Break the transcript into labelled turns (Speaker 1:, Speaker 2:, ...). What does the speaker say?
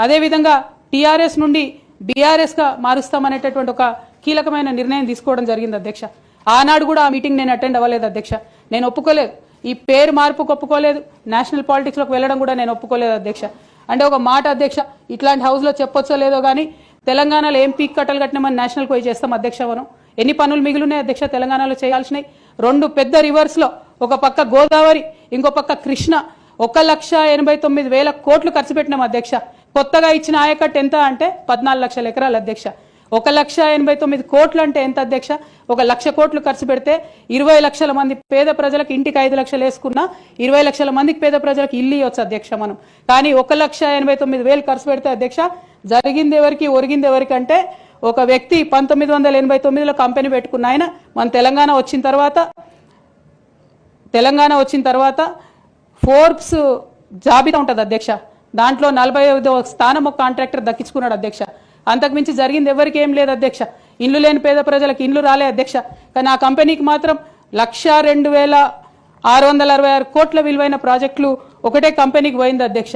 Speaker 1: అదేవిధంగా టీఆర్ఎస్ నుండి బీఆర్ఎస్గా మారుస్తామనేటటువంటి ఒక కీలకమైన నిర్ణయం తీసుకోవడం జరిగింది అధ్యక్ష. ఆనాడు కూడా ఆ మీటింగ్ నేను అటెండ్ అవ్వలేదు అధ్యక్ష. నేను ఒప్పుకోలేదు, ఈ పేరు మార్పుకు ఒప్పుకోలేదు, నేషనల్ పాలిటిక్స్లోకి వెళ్ళడం కూడా నేను ఒప్పుకోలేదు అధ్యక్ష. అంటే ఒక మాట అధ్యక్ష, ఇట్లాంటి హౌస్లో చెప్పొచ్చో లేదో కానీ తెలంగాణలో ఏం పీక్ కట్టలు కట్టినామని నేషనల్కి పోయి చేస్తాం అధ్యక్ష. మనం ఎన్ని పనులు మిగిలినాయి అధ్యక్ష తెలంగాణలో చేయాల్సినవి? 2 పెద్ద రివర్స్లో, ఒక పక్క గోదావరి, ఇంకో పక్క కృష్ణ, 1,89,000 కోట్లు ఖర్చు పెట్టినాం అధ్యక్ష. కొత్తగా ఇచ్చిన ఆయకట్టు ఎంత అంటే 14 లక్షల ఎకరాలు అధ్యక్ష. 1,89,000 కోట్లు అంటే ఎంత అధ్యక్ష? 1,00,000 కోట్లు ఖర్చు పెడితే 20 లక్షల మంది పేద ప్రజలకు ఇంటికి 5 లక్షలు వేసుకున్నా 20 లక్షల మందికి పేద ప్రజలకు ఇల్లు ఇవ్వచ్చు అధ్యక్ష మనం. కానీ 1,89,000 ఖర్చు పెడితే అధ్యక్ష జరిగింది ఎవరికి ఒరిగింది ఎవరికి అంటే, ఒక వ్యక్తి 1989లో కంపెనీ పెట్టుకున్న ఆయన మన తెలంగాణ వచ్చిన తర్వాత ఫోర్బ్స్ జాబితా ఉంటుంది అధ్యక్ష, దాంట్లో 45వ స్థానం ఒక కాంట్రాక్టర్ దక్కించుకున్నాడు అధ్యక్ష. అంతకుమించి జరిగింది ఎవరికి ఏం లేదు అధ్యక్ష. ఇల్లు లేని పేద ప్రజలకు ఇల్లు రాలే అధ్యక్ష. కానీ ఆ కంపెనీకి మాత్రం 1,02,666 కోట్ల విలువైన ప్రాజెక్టులు ఒకటే కంపెనీకి పోయింది అధ్యక్ష.